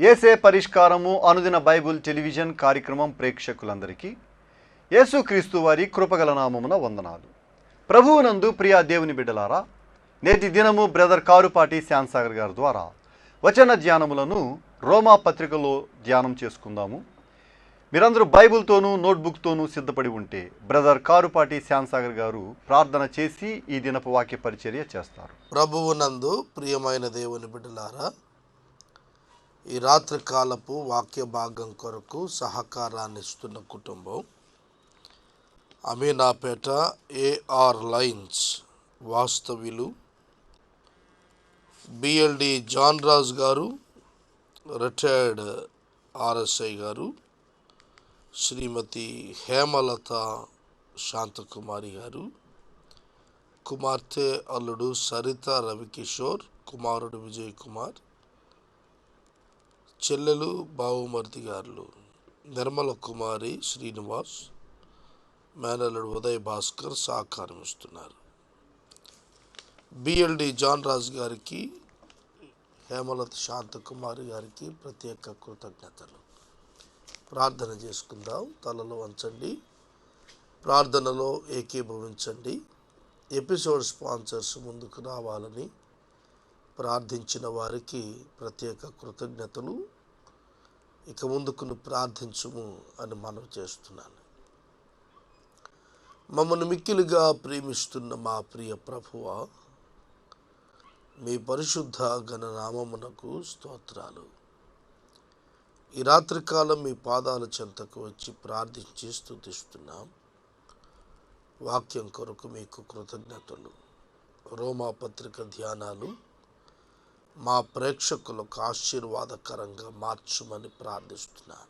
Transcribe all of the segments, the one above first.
యేసే పరిష్కారము అనుదిన Bible television కార్యక్రమం ప్రేక్షకులందరికీ యేసుక్రీస్తు వారి కృపగల నామమున వందనాలు. ప్రభువునందు ప్రియ దేవుని బిడ్డలారా, నేటి దినము బ్రదర్ కారుపాటి శ్యాన్సాగర్ గారి ద్వారా వచన ధ్యానములను రోమా పత్రికలో ధ్యానం చేసుకుందాము. మీరందరూ బైబుల్తోనూ నోట్బుక్తోనూ సిద్ధపడి ఉంటే బ్రదర్ కారుపాటి శ్యాన్సాగర్ గారు ప్రార్థన చేసి ఈ దినపు వాక్య పరిచర్య చేస్తారు. ప్రభువునందు ప్రియమైన దేవుని బిడ్డలారా, ఈ రాత్రి కాలపు వాక్య భాగం కొరకు సహకారాన్ని ఇస్తున్న కుటుంబం అమీనాపేట ఏఆర్ లైన్స్ వాస్తవ్యులు బిఎల్డి జాన్ రాజ్ గారు, రిటైర్డ్ ఆర్ఎస్ఐ గారు, శ్రీమతి హేమలత శాంతకుమారి గారు, కుమార్తె అల్లుడు సరిత రవికిషోర్, కుమారుడు విజయ్ కుమార్, చెల్లెలు బావుమర్తి గారులు నిర్మల కుమారి శ్రీనివాస్, మేనల్లుడు ఉదయ్ భాస్కర్ సహకారం ఇస్తున్నారు. బిఎల్డి జాన్ రాజ్ గారికి, హేమలత శాంతకుమారి గారికి ప్రత్యేక కృతజ్ఞతలు. ప్రార్థన చేసుకుందాం. తలలో వంచండి, ప్రార్థనలో ఏకీభవించండి. ఎపిసోడ్ స్పాన్సర్స్ ముందుకు రావాలని ప్రార్థించిన వారికి ప్రత్యేక కృతజ్ఞతలు. ఇక ముందుకు ప్రార్థించుము అని మనవి చేస్తున్నాను. మమ్మల్ని మిక్కిలిగా ప్రేమిస్తున్న మా ప్రియ ప్రభువా, మీ పరిశుద్ధ ఘన నామమునకు స్తోత్రాలు. ఈ రాత్రికాలం మీ పాదాల చెంతకు వచ్చి ప్రార్థించి స్తుతిస్తున్నాం. వాక్యం కొరకు మీకు కృతజ్ఞతలు. రోమా పత్రిక ధ్యానాలు మా ప్రేక్షకులకు ఆశీర్వాదకరంగా మార్చుమని ప్రార్థిస్తున్నాను.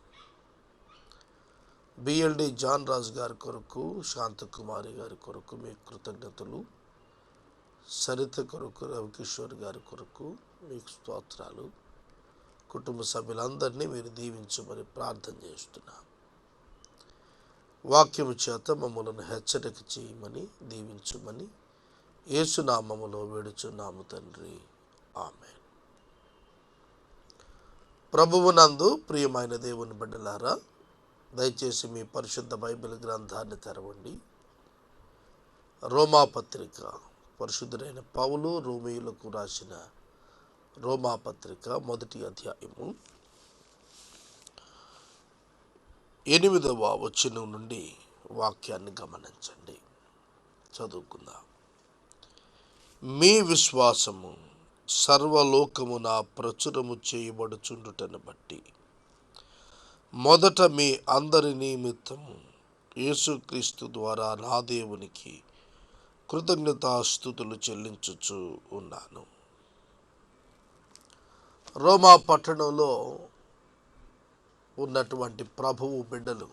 బిఎల్డి జాన్ రాజ్ గారి కొరకు, శాంతకుమారి గారి కొరకు మీకు కృతజ్ఞతలు. సరిత కొరకు, రవికిషోర్ గారి కొరకు మీకు స్తోత్రాలు. కుటుంబ సభ్యులందరినీ మీరు దీవించమని ప్రార్థన చేస్తున్నాను. వాక్యము చేత మమ్మలను హెచ్చరిక చేయమని, దీవించమని యేసునామములో వేడుచున్నాము తండ్రి, ఆమేన్. ప్రభువునందు ప్రియమైన దేవుని బిడ్డలారా, దయచేసి మీ పరిశుద్ధ బైబిల్ గ్రంథాన్ని తెరవండి. రోమా పత్రిక, పరిశుద్ధుడైన పౌలు రోమీయులకు రాసిన రోమా పత్రిక 1వ అధ్యాయము 8వ వచనం నుండి వాక్యాన్ని గమనించండి. చదువుకుందాం. మీ విశ్వాసము సర్వలోకమున ప్రచురము చేయబడుచుండుటను బట్టి మొదట మీ అందరి నిమిత్తము యేసుక్రీస్తు ద్వారా నా దేవునికి కృతజ్ఞతాస్తుతులు చెల్లించుచు ఉన్నాను. రోమా పట్టణంలో ఉన్నటువంటి ప్రభువు బిడ్డలు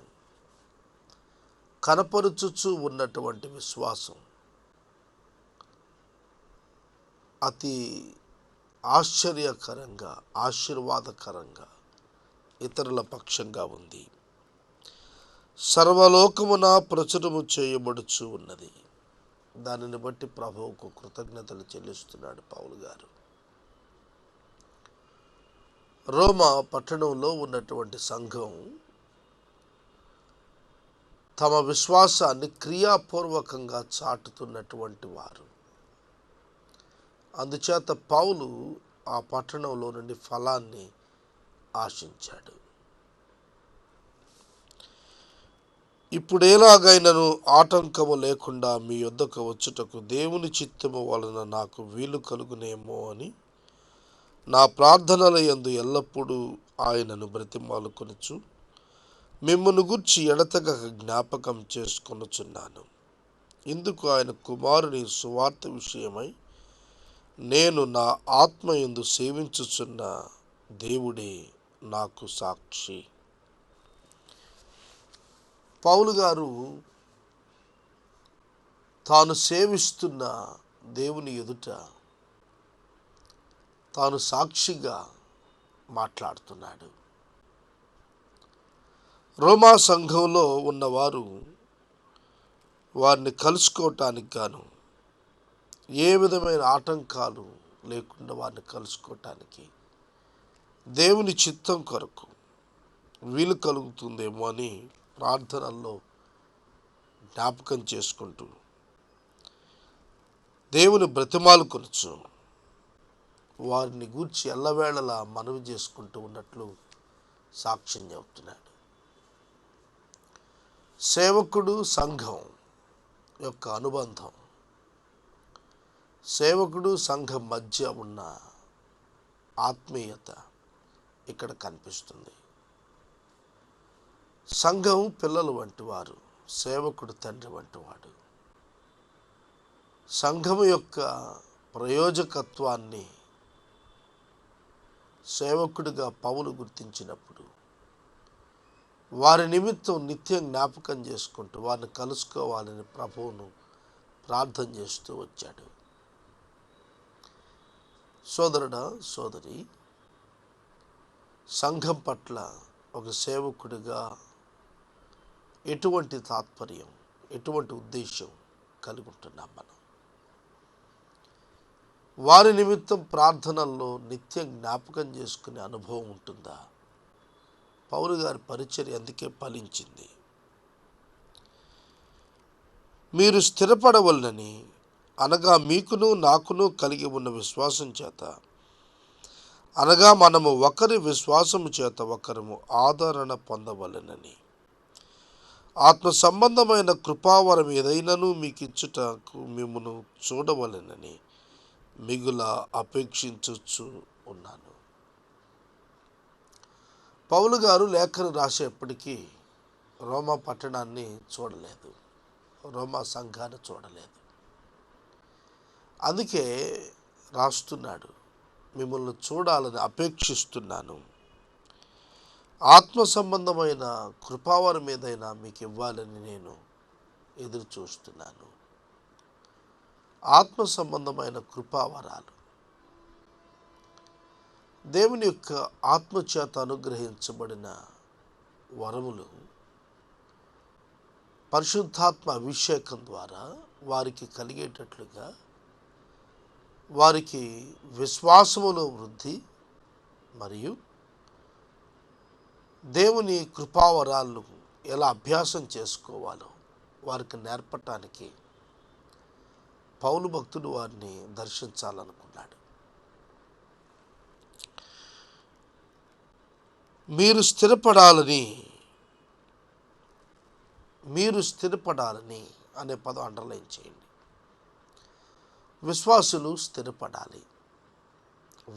కనపరుచుచు ఉన్నటువంటి విశ్వాసం అతి ఆశ్చర్యకరంగా, ఆశీర్వాదకరంగా ఇతరుల పక్షంగా ఉంది. సర్వలోకమున ప్రచురము చేయబడుచు ఉన్నది. దానిని బట్టి ప్రభువుకు కృతజ్ఞతలు చెల్లిస్తున్నాడు పౌలు గారు. రోమా పట్టణంలో ఉన్నటువంటి సంఘం తమ విశ్వాసాన్ని క్రియాపూర్వకంగా చాటుతున్నటువంటి వారు. అందుచేత పౌలు ఆ పట్టణంలో నుండి ఫలాన్ని ఆశించాడు. ఇప్పుడు ఎలాగైనను ఆటంకము లేకుండా మీ యొద్దకు వచ్చుటకు దేవుని చిత్తము వలన నాకు వీలు కలుగునేమో అని నా ప్రార్థనల యందు ఎల్లప్పుడూ ఆయనను బ్రతిమాలుకొనుచు మిమ్మును గూర్చి ఎడతెగక జ్ఞాపకం చేసుకొనుచున్నాను. ఇందుకు ఆయన కుమారుని సువార్త విషయమై నేను నా ఆత్మయందు సేవించుచున్న దేవుడే నాకు సాక్షి. పౌలు గారు తాను సేవిస్తున్న దేవుని ఎదుట తాను సాక్షిగా మాట్లాడుతున్నాడు. రోమా సంఘంలో ఉన్నవారు వారిని కలుసుకోవటానికి గాను ఏ విధమైన ఆటంకాలు లేకుండా వారిని కలుసుకోవటానికి దేవుని చిత్తం కొరకు వీలు కలుగుతుందేమో అని ప్రార్థనల్లో జ్ఞాపకం చేసుకుంటూ దేవుని బ్రతిమాలుకొనుచు వారిని గూర్చి ఎల్లవేళలా మనవి చేసుకుంటూ ఉన్నట్లు సాక్ష్యం చెబుతున్నాడు. సేవకుడు సంఘం యొక్క అనుబంధం, సేవకుడు సంఘం మధ్య ఉన్న ఆత్మీయత ఇక్కడ కనిపిస్తుంది. సంఘం పిల్లలు వంటి వారు, సేవకుడు తండ్రి వంటి వాడు. సంఘం యొక్క ప్రయోజకత్వాన్ని సేవకుడిగా పౌలు గుర్తించినప్పుడు వారి నిమిత్తం నిత్యం జ్ఞాపకం చేసుకుంటూ వారిని కలుసుకోవాలని ప్రభువును ప్రార్థన చేస్తూ వచ్చాడు. సోదరుడా, సోదరి, సంఘం పట్ల ఒక సేవకుడిగా ఎటువంటి తాత్పర్యం, ఎటువంటి ఉద్దేశం కలిగి ఉంటున్నాం మనం? వారి నిమిత్తం ప్రార్థనల్లో నిత్యం జ్ఞాపకం చేసుకునే అనుభవం ఉంటుందా? పౌలు గారి పరిచర్య అందుకే ఫలించింది. మీరు స్థిరపడవలనని, అనగా మీకును నాకును కలిగి ఉన్న విశ్వాసం చేత, అనగా మనము ఒకరి విశ్వాసము చేత ఒకరము ఆదరణ పొందవలెనని, ఆత్మ సంబంధమైన కృపావరం ఏదైనాను మీకు ఇచ్చుటకు మిమ్మును చూడవలెనని మిగుల అపేక్షించు ఉన్నాను. పౌలు గారు లేఖను రాసేప్పటికీ రోమా పట్టణాన్ని చూడలేదు, రోమా సంఘాన్ని చూడలేదు. అందుకే రాస్తున్నాడు, మిమ్మల్ని చూడాలని అపేక్షిస్తున్నాను, ఆత్మ సంబంధమైన కృపావరం ఏదైనా మీకు ఇవ్వాలని నేను ఎదురు చూస్తున్నాను. ఆత్మ సంబంధమైన కృపావరాలు దేవుని యొక్క ఆత్మచేత అనుగ్రహించబడిన వరములు పరిశుద్ధాత్మ అభిషేకం ద్వారా వారికి కలిగేటట్లుగా వారికి విశ్వాసములో వృద్ధి మరియు దేవుని కృపావరాలు ఎలా అభ్యాసం చేసుకోవాలో వారికి నేర్పటానికి పౌలు భక్తుడు వారిని దర్శించాలనుకున్నాడు. మీరు స్థిరపడాలని అనే పదం అండర్లైన్ చేయండి. విశ్వాసులు స్థిరపడాలి,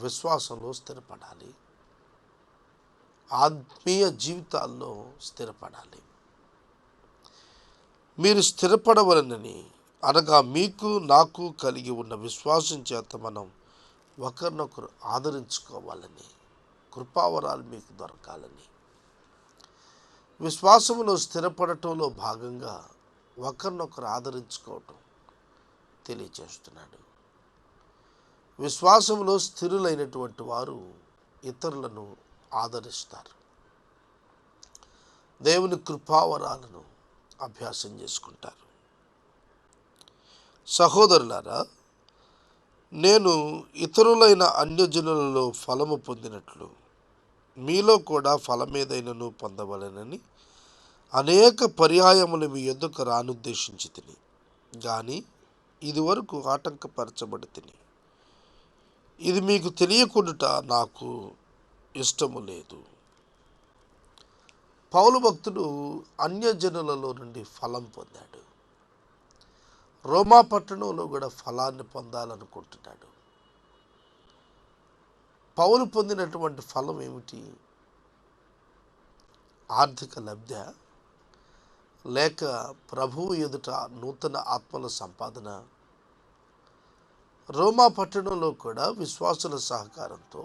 విశ్వాసంలో స్థిరపడాలి, ఆత్మీయ జీవితాల్లో స్థిరపడాలి. మీరు స్థిరపడవలనని, అనగా మీకు నాకు కలిగి ఉన్న విశ్వాసం చేత మనం ఒకరినొకరు ఆదరించుకోవాలని, కృపావరాలు మీకు దొరకాలని, విశ్వాసములో స్థిరపడటంలో భాగంగా ఒకరినొకరు ఆదరించుకోవటం తెలియచేస్తున్నాడు. విశ్వాసములో స్థిరులైనటువంటి వారు ఇతరులను ఆదరిస్తారు, దేవుని కృపావరాలను అభ్యాసం చేసుకుంటారు. సహోదరులారా, నేను ఇతరులైన అన్యజనులలో ఫలము పొందినట్లు మీలో కూడా ఫలమేదైనను పొందవలెనని అనేక పర్యాయములు మీ యొద్దకు రానుద్దేశించి తిని, కానీ ఇదివరకు ఆటంకపరచబడి తిని, ఇది మీకు తెలియకుండుట నాకు ఇష్టము లేదు. పౌలు భక్తుడు అన్యజనులలో నుండి ఫలం పొందాడు. రోమా పట్టణంలో కూడా ఫలాన్ని పొందాలనుకుంటున్నాడు. పౌలు పొందినటువంటి ఫలం ఏమిటి? ఆర్థిక లబ్ధ, లేక ప్రభువు ఎదుట నూతన ఆత్మల సంపాదన? రోమా పట్టణంలో కూడా విశ్వాసుల సహకారంతో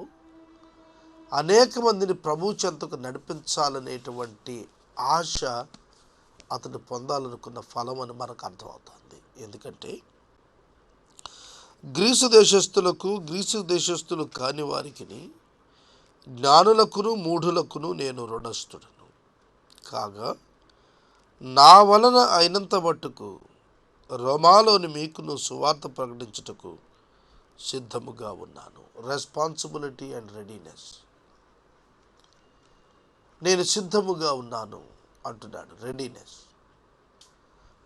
అనేక మందిని ప్రభు చెంతకు నడిపించాలనేటువంటి ఆశ అతను పొందాలనుకున్న ఫలం అని మనకు అర్థమవుతుంది. ఎందుకంటే గ్రీసు దేశస్థులు కాని వారికి, జ్ఞానులకును మూఢులకును నేను రుణస్థుడను కాగా, నా వలన అయినంత మట్టుకు రోమాలోని మీకును సువార్త ప్రకటించుటకు సిద్ధముగా ఉన్నాను. Responsibility and readiness. నేను సిద్ధముగా ఉన్నాను అంటున్నాడు. రెడీనెస్.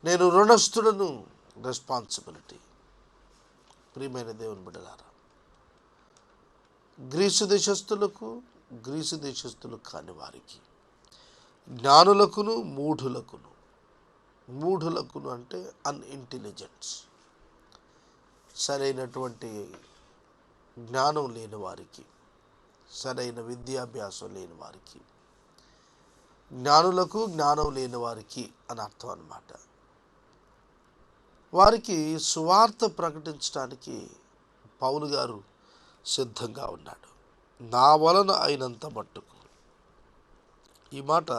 నేను రుణస్థుడను, రెస్పాన్సిబిలిటీ. ప్రియమైన దేవుని బిడ్డలారా, గ్రీసు దేశస్థులకు, గ్రీసు దేశస్థులు కాని వారికి, జ్ఞానులకును మూఢులకును, మూఢులకును అంటే అన్ఇంటెలిజెన్స్, సరైనటువంటి జ్ఞానం లేని వారికి, సరైన విద్యాభ్యాసం లేని వారికి, జ్ఞానులకు జ్ఞానం లేని వారికి అని అర్థం అన్నమాట. వారికి సువార్త ప్రకటించడానికి పౌలు గారు సిద్ధంగా ఉన్నాడు. నా వలన అయినంత మట్టుకు. ఈ మాట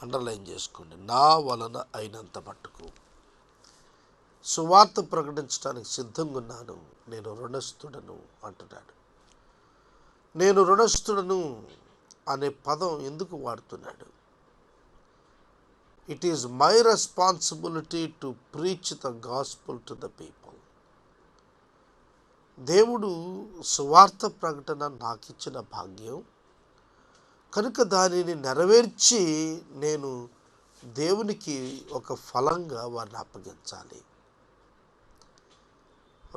అండర్లైన్ చేసుకోండి. నా వలన అయినంత మట్టుకు సువార్త ప్రకటించడానికి సిద్ధంగా ఉన్నాను, నేను రుణస్థుడను అంటున్నాడు. నేను రుణస్థుడను అనే పదం ఎందుకు వాడుతున్నాడు? It is my responsibility to preach the gospel to the people. దేవుడు సువార్త ప్రకటన నాకు ఇచ్చిన భాగ్యం కనుక దానిని నెరవేర్చి నేను దేవునికి ఒక ఫలంగా వారిని అప్పగించాలి.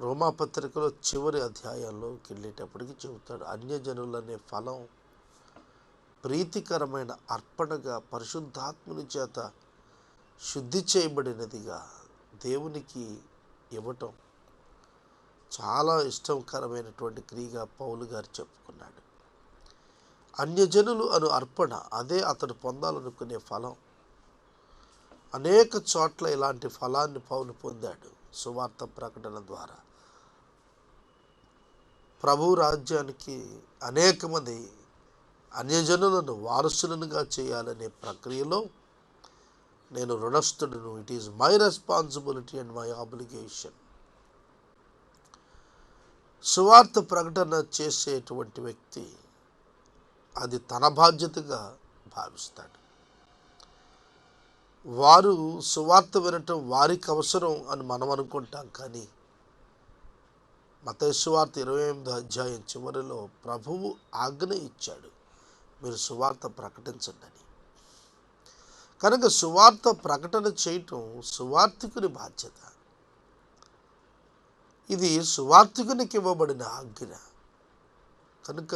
రోమాపత్రికలో చివరి అధ్యాయంలోకి వెళ్ళేటప్పటికి చెబుతాడు, అన్యజనులనే ఫలం ప్రీతికరమైన అర్పణగా పరిశుద్ధాత్ముని చేత శుద్ధి చేయబడినదిగా దేవునికి ఇవ్వటం చాలా ఇష్టకరమైనటువంటి క్రియగా పౌలు గారు చెప్పుకున్నాడు. అన్యజనులు అను అర్పణ, అదే అతడు పొందాలనుకునే ఫలం. అనేక చోట్ల ఇలాంటి ఫలాన్ని పౌలు పొందాడు సువార్త ప్రకటన ద్వారా. ప్రభు రాజ్యానికి అనేక మంది అన్యజనులను వారసులనుగా చేయాలనే ప్రక్రియలో నేను రుణస్థుడును. It is my responsibility and my obligation. సువార్త ప్రకటన చేసేటువంటి వ్యక్తి అది తన బాధ్యతగా భావిస్తాడు. వారు సువార్త వినటం వారికి అవసరం అని మనం అనుకుంటాం, కానీ మత్తయి సువార్త 28వ అధ్యాయం చివరిలో ప్రభువు ఆజ్ఞ ఇచ్చాడు, మీరు సువార్త ప్రకటించండి అని. కనుక సువార్త ప్రకటన చేయటం సువార్థికుని బాధ్యత. ఇది సువార్థికునికి ఇవ్వబడిన ఆజ్ఞ. కనుక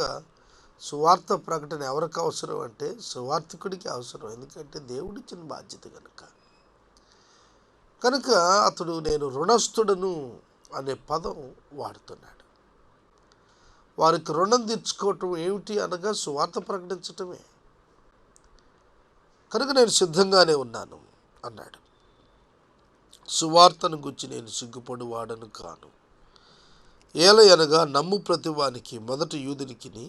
సువార్త ప్రకటన ఎవరికి అవసరం అంటే సువార్థికుడికి అవసరం, ఎందుకంటే దేవుడిచ్చిన బాధ్యత కనుక అతడు నేను రుణస్థుడను అనే పదం వాడుతున్నాడు. వారికి రుణం తీర్చుకోవటం ఏమిటి అనగా సువార్త ప్రకటించటమే. కనుక నేను సిద్ధంగానే ఉన్నాను అన్నాడు. సువార్తను గురించి నేను సిగ్గుపడువాడను కాను. ఏలయనగా నమ్ము ప్రతివానికి, మొదట యూదునికిని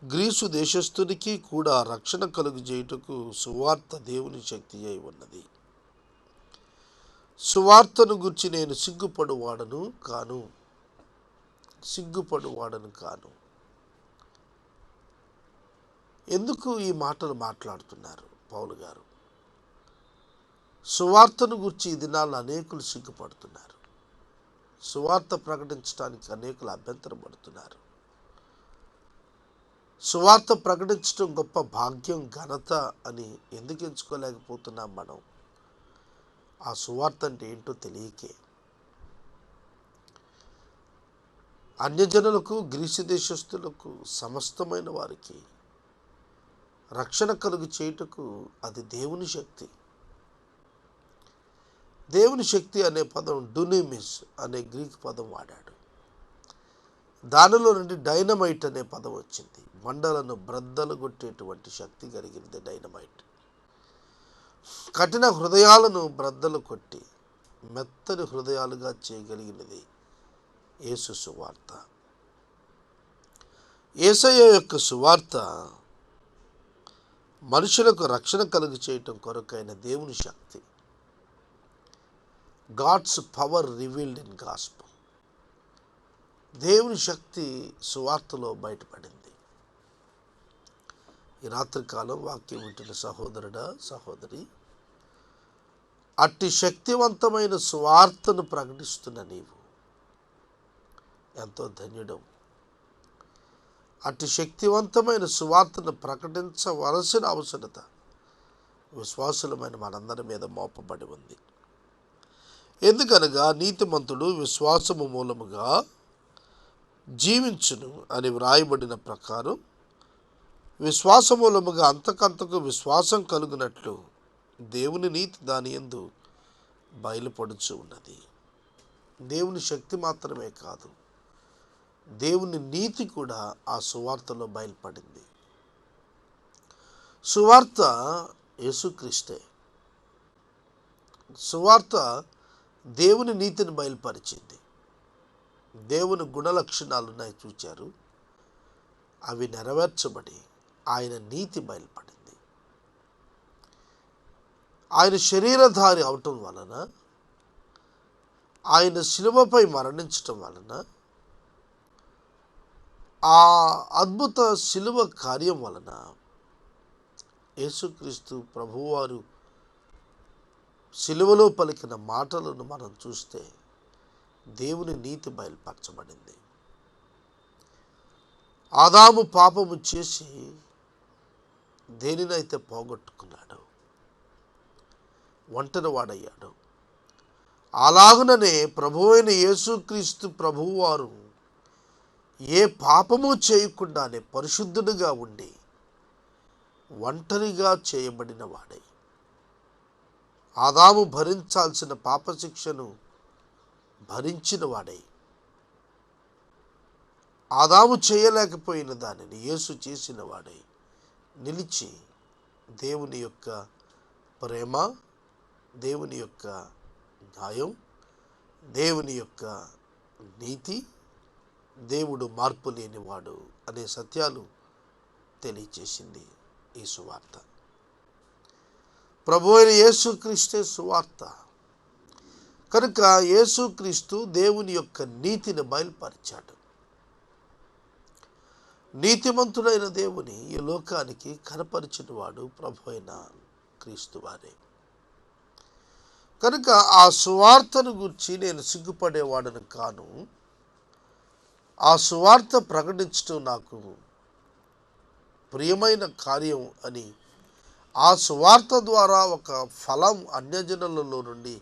గ్రీసు దేశస్థునికి కూడా రక్షణ కలుగజేయుటకు సువార్త దేవుని శక్తి అయి ఉన్నది. సువార్తను గురించి నేను సిగ్గుపడువాడను కాను. ఎందుకు ఈ మాటలు మాట్లాడుతున్నారు పౌలు గారు? సువార్తను గురించి ఈ దినాల్లో అనేకులు సిగ్గుపడుతున్నారు. సువార్త ప్రకటించడానికి అనేకులు అభ్యంతరపడుతున్నారు. సువార్త ప్రకటించడం గొప్ప భాగ్యం, ఘనత అని ఎందుకు ఎంచుకోలేకపోతున్నాం మనం? ఆ సువార్త అంటే ఏంటో తెలియకే. అన్యజనులకు, గ్రీసు దేశస్థులకు, సమస్తమైన వారికి రక్షణ కలుగు చేయుటకు అది దేవుని శక్తి. దేవుని శక్తి అనే పదం డునిమిస్ అనే గ్రీక్ పదం వాడాడు. దానిలో నుండి డైనమైట్ అనే పదం వచ్చింది. మండలను బ్రద్దలు కొట్టేటువంటి శక్తి కలిగినది డైనమైట్. కఠిన హృదయాలను బ్రద్దలు కొట్టి మెత్తని హృదయాలుగా చేయగలిగినది యేసు సువార్త. యేసయ్య యొక్క సువార్త మనుషులకు రక్షణ కలుగు చేయటం కొరకైన దేవుని శక్తి. God's power revealed in gospel. దేవుని శక్తి సువార్తలో బయటపడింది. ఈ రాత్రికాలం వాక్యం వింటున్న సహోదరుడా, సహోదరి, అట్టి శక్తివంతమైన సువార్తను ప్రకటిస్తున్న నీవు ఎంతో ధన్యుడవు. అటు శక్తివంతమైన సువార్తను ప్రకటించవలసిన అవసరత విశ్వాసులమైన మనందరి మీద మోపబడి ఉంది. ఎందుకనగా నీతిమంతుడు విశ్వాసము మూలముగా జీవించును అని వ్రాయబడిన ప్రకారం విశ్వాస మూలముగా అంతకంతకు విశ్వాసం కలుగునట్లు దేవుని నీతి దాని యందు బయలుపడుచు ఉన్నది. దేవుని శక్తి మాత్రమే కాదు, దేవుని నీతి కూడా ఆ సువార్తలో బయలుపడింది. సువార్త యేసుక్రీస్తే. సువార్త దేవుని నీతిని బయలుపరిచింది. దేవుని గుణలక్షణాలు ఉన్నాయి చూచారు, అవి నెరవేర్చబడి ఆయన నీతి బయలుపడింది. ఆయన శరీరధారి అవటం వలన, ఆయన శిలువపై మరణించటం వలన, ఆ అద్భుత శిలువ కార్యం వలన యేసుక్రీస్తు ప్రభువారు శిలువలో పలికిన మాటలను మనం చూస్తే దేవుని నీతి బయలుపరచబడింది. ఆదాము పాపము చేసి దేనినైతే పోగొట్టుకున్నాడు, ఒంటరి వాడయ్యాడు, అలాగుననే ప్రభువైన యేసుక్రీస్తు ప్రభువారు ఏ పాపము చేయకుండానే పరిశుద్ధుడిగా ఉండి ఒంటరిగా చేయబడిన వాడై, ఆదాము భరించాల్సిన పాపశిక్షను భరించిన వాడై, ఆదాము చేయలేకపోయిన దానిని యేసు చేసిన వాడై నిలిచి దేవుని యొక్క ప్రేమ, దేవుని యొక్క న్యాయం, దేవుని యొక్క నీతి, దేవుడు మార్పు లేనివాడు అనే సత్యాలు తెలియచేసింది ఈ సువార్త. ప్రభు అయిన యేసుక్రీస్తే సువార్త. కనుక యేసుక్రీస్తు దేవుని యొక్క నీతిని బయలుపరిచాడు. నీతిమంతుడైన దేవుని ఈ లోకానికి కనపరిచిన వాడు ప్రభు అయిన క్రీస్తు వారే. కనుక ఆ సువార్తను గురించి నేను సిగ్గుపడేవాడను కాను. ఆ సువార్త ప్రకటించడం నాకు ప్రియమైన కార్యం అని, ఆ సువార్త ద్వారా ఒక ఫలం అన్యజనులలో నుండి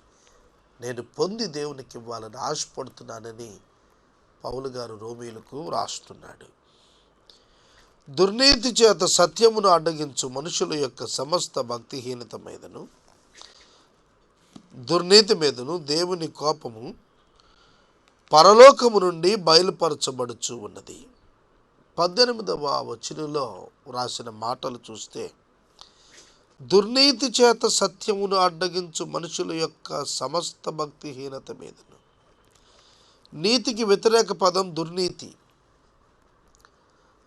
నేను పొంది దేవునికి ఇవ్వాలని ఆశపడుతున్నానని పౌలు గారు రోమీయులకు రాస్తున్నాడు. దుర్నీతి చేత సత్యమును అడ్డగించు మనుషుల యొక్క సమస్త భక్తిహీనత మీదను, దుర్నీతి మీదను దేవుని కోపము పరలోకము నుండి బయలుపరచబడుచు ఉన్నది. 18వ వచనంలో రాసిన మాటలు చూస్తే, దుర్నీతి చేత సత్యమును అడ్డగించు మనుషుల యొక్క సమస్త భక్తిహీనత మీదను. నీతికి వ్యతిరేక పదం దుర్నీతి.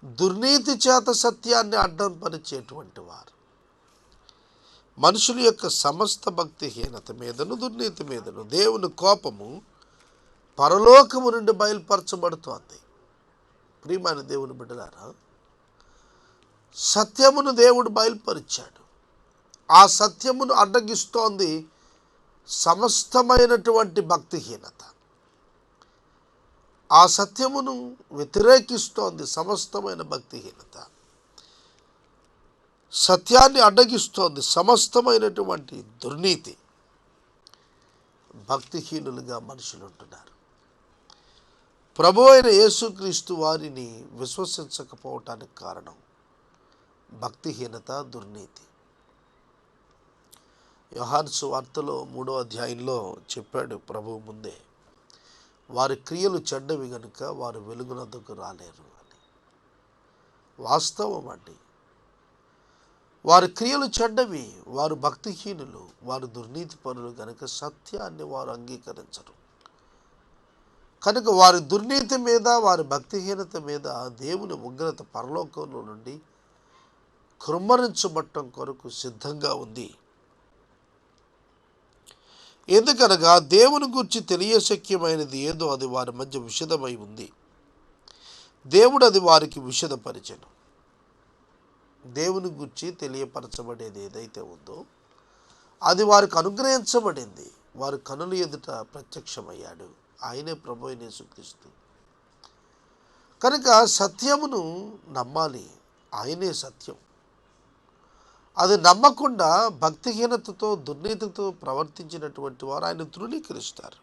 దుర్నీతి చేత సత్యాన్ని అడ్డం పరిచేటువంటి వారు, మనుషుల యొక్క సమస్త భక్తిహీనత మీదను, దుర్నీతి మీదను దేవుని కోపము పరలోకము నుండి బయలుపరచబడుతోంది. ప్రియమైన దేవుని బిడ్డలారా, సత్యమును దేవుడు బయలుపరిచాడు. ఆ సత్యమును అడ్డగిస్తోంది సమస్తమైనటువంటి భక్తిహీనత. ఆ సత్యమును వ్యతిరేకిస్తోంది సమస్తమైన భక్తిహీనత. సత్యాన్ని అడ్డగిస్తోంది సమస్తమైనటువంటి దుర్నీతి. భక్తిహీనులుగా మనుషులు ఉంటున్నారు. ప్రభు అయిన యేసుక్రీస్తు వారిని విశ్వసించకపోవటానికి కారణం భక్తిహీనత, దుర్నీతి. యోహాను సువార్తలో 3వ అధ్యాయంలో చెప్పాడు ప్రభువు ముందే, వారి క్రియలు చెడ్డవి గనుక వారు వెలుగునొద్దకు రాలేరు అని. వాస్తవం అండి. వారి క్రియలు చెడ్డవి, వారు భక్తిహీనులు, వారు దుర్నీతి పరులు కనుక సత్యాన్ని వారు అంగీకరించరు. కనుక వారి దుర్నీతి మీద, వారి భక్తిహీనత మీద దేవుని ఉగ్రత పరలోకంలో నుండి కృమ్మరించబట్టం కొరకు సిద్ధంగా ఉంది. ఎందుకనగా దేవుని గురించి తెలియశక్యమైనది ఏదో అది వారి మధ్య విషదమై ఉంది. దేవుడు అది వారికి విషదపరిచెను. దేవుని గురించి తెలియపరచబడేది ఏదైతే ఉందో అది వారికి అనుగ్రహించబడింది. వారి కనుల ఎదుట ప్రత్యక్షమయ్యాడు. ఆయనే ప్రభు అయిన యేసుక్రీస్తు. కనుక సత్యమును నమ్మాలి. ఆయనే సత్యం. అది నమ్మకుండా భక్తిహీనతతో దుర్నీతితో ప్రవర్తించినటువంటి వారు ఆయన తృణీకరిస్తారు.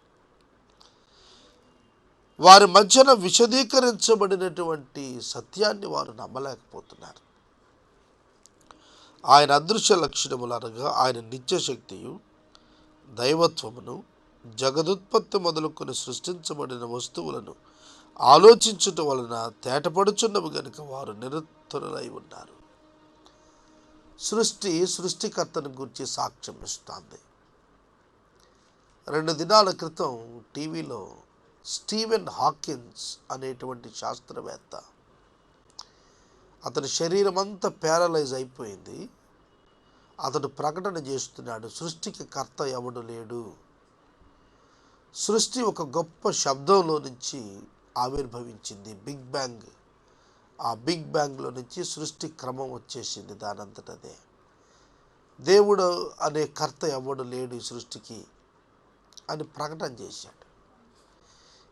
వారి మధ్యన విశదీకరించబడినటువంటి సత్యాన్ని వారు నమ్మలేకపోతున్నారు. ఆయన అదృశ్య లక్షణములు అనగా ఆయన నిత్యశక్తియు దైవత్వమును జగదుత్పత్తి మొదలుకొని సృష్టించబడిన వస్తువులను ఆలోచించుట వలన తేటపడుచున్నవి గనుక వారు నిరతులై ఉన్నారు. సృష్టికర్తను గురించి సాక్ష్యం ఇస్తుంది. 2 దినాల క్రితం టీవీలో స్టీవెన్ హాకిన్స్ అనేటువంటి శాస్త్రవేత్త, అతని శరీరం అంతా ప్యారలైజ్ అయిపోయింది. అతడు ప్రకటన చేస్తున్నాడు, సృష్టికి కర్త ఎవడు లేడు. సృష్టి ఒక గొప్ప శబ్దంలో నుంచి ఆవిర్భవించింది, బిగ్ బ్యాంగ్. ఆ బిగ్ బ్యాంగ్లో నుంచి సృష్టి క్రమం వచ్చేసింది దానంతటదే. దేవుడు అనే కర్త ఎవడు లేడు ఈ సృష్టికి అని ప్రకటన చేశాడు.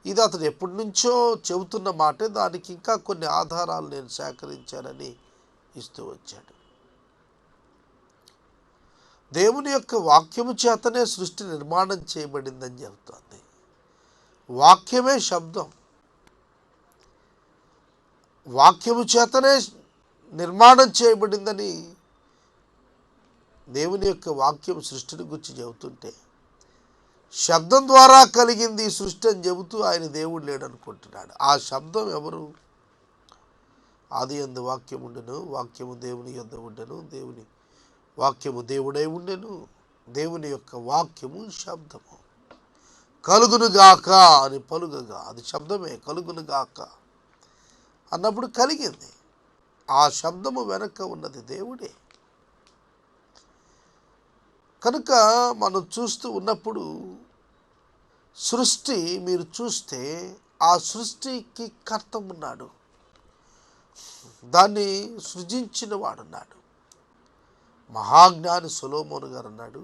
ఇది అతడు ఎప్పటి నుంచో చెబుతున్న మాటే. దానికి ఇంకా కొన్ని ఆధారాలు నేను సేకరించానని ఇస్తూ వచ్చాడు. దేవుని యొక్క వాక్యము చేతనే సృష్టి నిర్మాణం చేయబడిందని చెబుతోంది. వాక్యమే శబ్దం. వాక్యము చేతనే నిర్మాణం చేయబడిందని దేవుని యొక్క వాక్యం సృష్టిని గురించి చెబుతుంటే, శబ్దం ద్వారా కలిగింది ఈ సృష్టి అని చెబుతూ ఆయన దేవుడు లేడనుకుంటున్నాడు. ఆ శబ్దం ఎవరు? ఆదియందు వాక్యం ఉండెను, వాక్యము దేవుని యొద్ద ఉండెను, దేవుని వాక్యము దేవుడై ఉండెను. దేవుని యొక్క వాక్యము శబ్దము. కలుగునుగాక అని పలుగగా, అది శబ్దమే. కలుగునుగాక అన్నప్పుడు కలిగింది. ఆ శబ్దము వెనక ఉన్నది దేవుడే. కనుక మనం చూస్తూ ఉన్నప్పుడు సృష్టి మీరు చూస్తే ఆ సృష్టికి కర్త ఉన్నాడు, దాన్ని సృజించిన వాడున్నాడు. మహాజ్ఞాని సొలొమోను గారు అన్నాడు,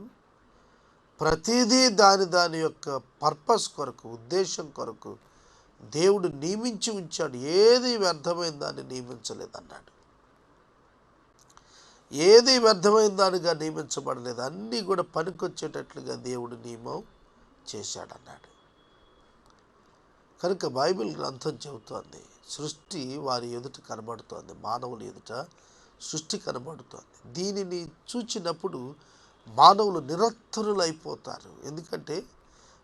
ప్రతిదీ దాని యొక్క పర్పస్ కొరకు, ఉద్దేశం కొరకు దేవుడు నియమించి ఉంచాడు. ఏది వ్యర్థమైన దాన్ని నియమించలేదన్నాడు. ఏది వ్యర్థమైన దానిగా నియమించబడలేదు. అన్నీ కూడా పనికొచ్చేటట్లుగా దేవుడు నియమం చేశాడన్నాడు. కనుక బైబిల్ గ్రంథం చెబుతోంది, సృష్టి వారి ఎదుట కనబడుతోంది, మానవుల ఎదుట సృష్టి కనబడుతోంది. దీనిని చూచినప్పుడు మానవులు నిరత్తరులైపోతారు. ఎందుకంటే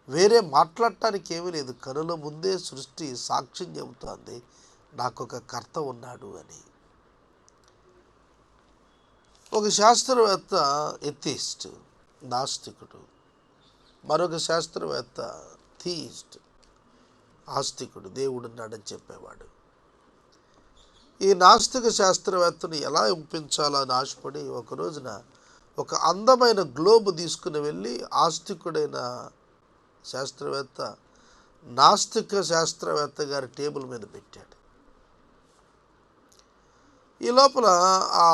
వేరే మాట్లాడటానికి ఏమీ లేదు. కనుల ముందే సృష్టి సాక్ష్యం చెబుతోంది, నాకొక కర్త ఉన్నాడు అని. ఒక శాస్త్రవేత్త ఎథిస్ట్, నాస్తికుడు. మరొక శాస్త్రవేత్త థీయిస్ట్, ఆస్తికుడు, దేవుడున్నాడని చెప్పేవాడు. ఈ నాస్తిక శాస్త్రవేత్తను ఎలా ఒప్పించాలని ఆశపడి ఒక రోజున ఒక అందమైన గ్లోబ్ తీసుకుని వెళ్ళి ఆస్తికుడైన శాస్త్రవేత్త నాస్తిక శాస్త్రవేత్త గారి టేబుల్ మీద పెట్టాడు. ఈ లోపల ఆ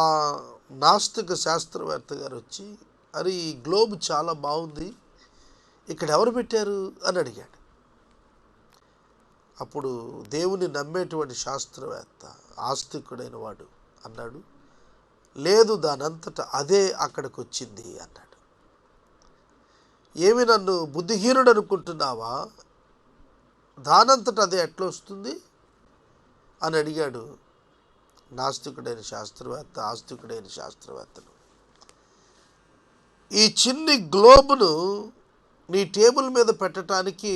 నాస్తిక శాస్త్రవేత్త గారు వచ్చి, అరే ఈ గ్లోబ్ చాలా బాగుంది, ఇక్కడ ఎవరు పెట్టారు అని అడిగాడు. అప్పుడు దేవుని నమ్మేటువంటి శాస్త్రవేత్త, ఆస్తికుడైన వాడు అన్నాడు, లేదు దానంతట అదే అక్కడికి వచ్చింది అన్నాడు. ఏమి నన్ను బుద్ధిహీనుడు అనుకుంటున్నావా? దానంతట అదే ఎట్లా వస్తుంది అని అడిగాడు నాస్తికుడైన శాస్త్రవేత్త, ఆస్తికుడైన శాస్త్రవేత్తను. ఈ చిన్ని గ్లోబును నీ టేబుల్ మీద పెట్టడానికి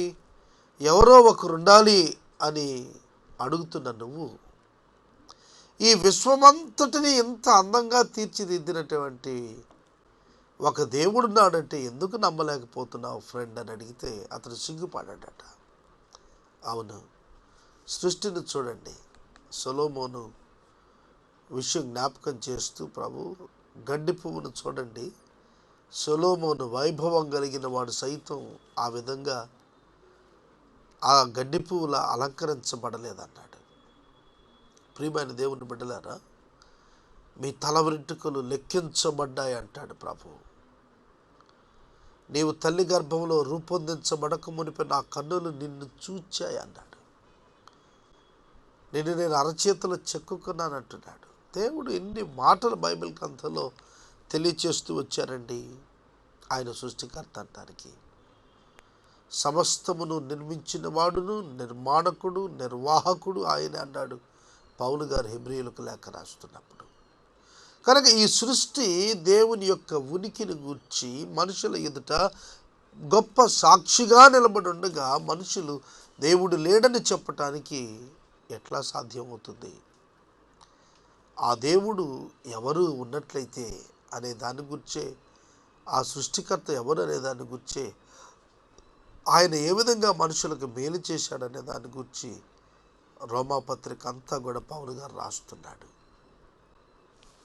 ఎవరో ఒకరు ఉండాలి అని అడుగుతున్న నువ్వు, ఈ విశ్వమంతటిని ఎంత అందంగా తీర్చిదిద్దినటువంటి ఒక దేవుడున్నాడంటే ఎందుకు నమ్మలేకపోతున్నావు ఫ్రెండ్ అని అడిగితే అతను సిగ్గుపడ్డాడట. అవును, సృష్టిని చూడండి. సొలొమోను విషయం జ్ఞాపకం చేస్తూ, ప్రభు గడ్డి పువ్వును చూడండి, సొలొమోను వైభవం కలిగిన వాడు సైతం ఆ విధంగా ఆ గడ్డి పువ్వుల అలంకరించబడలేదన్నాడు. ప్రియమైన దేవుని బిడ్డలారా, మీ తల వెంట్రుకలు లెక్కించబడ్డాయి అంటాడు ప్రభు. నీవు తల్లి గర్భంలో రూపొందించబడక మునిపే నా కన్నులు నిన్ను చూచాయి అన్నాడు. నేను అరచేతిలో చెక్కుకున్నాను అంటున్నాడు. దేవుడు ఎన్ని మాటలు బైబిల్ గ్రంథంలో తెలియచేస్తూ వచ్చారండి. ఆయన సృష్టికర్త అంటానికి, సమస్తమును నిర్మించిన వాడును, నిర్మాణకుడు, నిర్వాహకుడు ఆయన అన్నాడు పౌలు గారు హెబ్రీయులకు లేఖ రాస్తున్నప్పుడు. కనుక ఈ సృష్టి దేవుని యొక్క ఉనికిని గూర్చి మనుషుల ఎదుట గొప్ప సాక్షిగా నిలబడి ఉండగా మనుషులు దేవుడు లేడని చెప్పటానికి ఎట్లా సాధ్యమవుతుంది? ఆ దేవుడు ఎవరు ఉన్నట్లయితే అనే దాని గురించే, ఆ సృష్టికర్త ఎవరు అనే దాని గురించే, ఆయన ఏ విధంగా మనుషులకు మేలు చేశాడనే దాని గురించి రోమాపత్రిక అంతా కూడా పౌలు గారు రాస్తున్నాడు.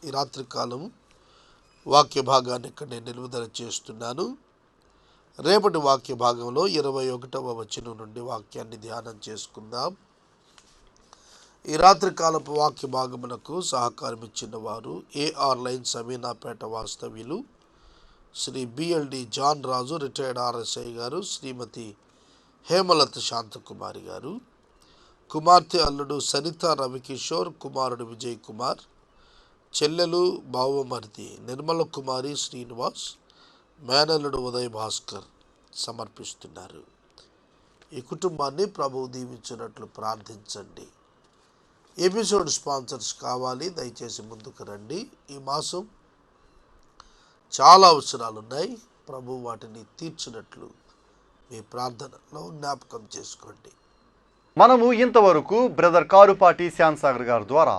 ఈ రాత్రికాలం వాక్య భాగాన్ని ఇక్కడ నేను నిలుపుదల చేస్తున్నాను. రేపటి వాక్య భాగంలో 21వ వచనం నుండి వాక్యాన్ని ధ్యానం చేసుకుందాం. ఈ రాత్రికాలపు వాక్య భాగమునకు సహకారం ఇచ్చిన వారు ఏఆర్ లైన్ సమీనాపేట వాస్తవ్యులు శ్రీ బిఎల్డి జాన్ రాజు రిటైర్డ్ ఆర్ఎస్ఐ గారు, శ్రీమతి హేమలత శాంతకుమారి గారు, కుమార్తె అల్లుడు సరిత రవికిషోర్, కుమారుడు విజయ్ కుమార్, చెల్లెలు బావమరిది నిర్మల కుమారి శ్రీనివాస్, మేనల్లుడు ఉదయ్ భాస్కర్ సమర్పిస్తున్నారు. ఈ కుటుంబాన్ని ప్రభువు దీవించినట్లు ప్రార్థించండి. ఎపిసోడ్ స్పాన్సర్స్ కావాలి, దయచేసి ముందుకు రండి. ఈ మాసం చాలా అవసరాలు ఉన్నాయి. ప్రభు వాటిని తీర్చినట్లు మీ ప్రార్థనలో జ్ఞాపకం చేసుకోండి. మనము ఇంతవరకు బ్రదర్ కారుపాటి శ్యాన్సాగర్ గారి ద్వారా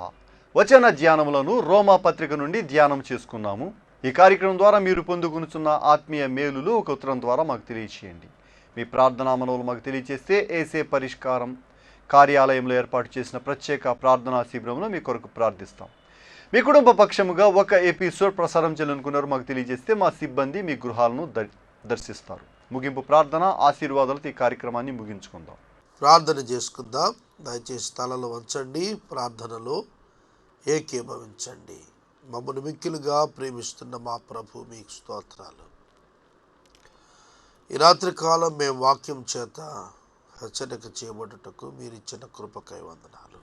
వచన ధ్యానములను రోమా పత్రిక నుండి ధ్యానం చేసుకున్నాము. ఈ కార్యక్రమం ద్వారా మీరు పొందుకునుచున్న ఆత్మీయ మేలులు ఒక ఉత్తరం ద్వారా మాకు తెలియచేయండి. మీ ప్రార్థనా మనవులు మాకు తెలియజేస్తే ఏసే పరిష్కారం కార్యాలయంలో ఏర్పాటు చేసిన ప్రత్యేక ప్రార్థనా శిబిరంలో మీ కొరకు ప్రార్థిస్తాం. మీ కుటుంబ పక్షముగా ఒక ఎపిసోడ్ ప్రసారం చేయాలనుకున్నారు మాకు తెలియజేస్తే మా సిబ్బంది మీ గృహాలను దర్శిస్తారు. ముగింపు ప్రార్థన ఆశీర్వాదాలతో ఈ కార్యక్రమాన్ని ముగించుకుందాం. ప్రార్థన చేసుకుందాం. దయచేసి తలలో వంచండి, ప్రార్థనలో ఏకీభవించండి. మమ్మల్ని మిక్కిలుగా ప్రేమిస్తున్న మా ప్రభు మీకు స్తోత్రాలు. ఈ రాత్రి కాలం మేము వాక్యం చేత హెచ్చరిక చేయబడుటకు మీరు ఇచ్చిన కృపకై వందనాలు.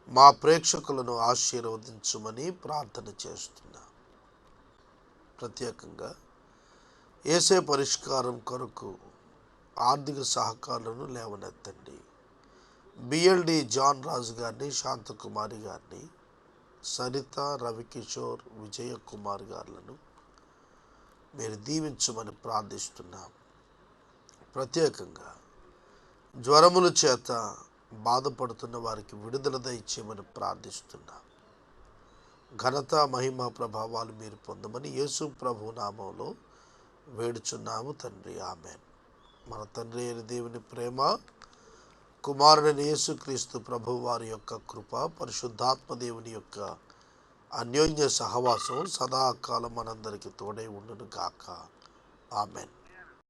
మా ప్రేక్షకులను ఆశీర్వదించమని ప్రార్థన చేస్తున్నా. ప్రత్యేకంగా యేసే పరిష్కారం కొరకు ఆర్థిక సహకారాలను లేవనెత్తండి. బిఎల్డి జాన్ రాజు గారిని, శాంతకుమారి గారిని, సరిత రవికిషోర్, విజయ కుమార్ గారులను మీరు దీవించమని ప్రార్థిస్తున్నాం. ప్రత్యేకంగా జ్వరముల చేత బాధపడుతున్న వారికి విడుదల దయచేయమని ప్రార్థిస్తున్నాం. ఘనత మహిమ ప్రభావాలు మీరు పొందమని యేసు ప్రభు నామంలో వేడుచున్నాము తండ్రి, ఆమేన్. మన తండ్రి అయిన దేవుని ప్రేమ, కుమారుడైన యేసుక్రీస్తు ప్రభు వారి యొక్క కృప, పరిశుద్ధాత్మ దేవుని యొక్క అన్యోన్య సహవాసం సదాకాలం మనందరికీ తోడై ఉండును గాక. ఆమేన్.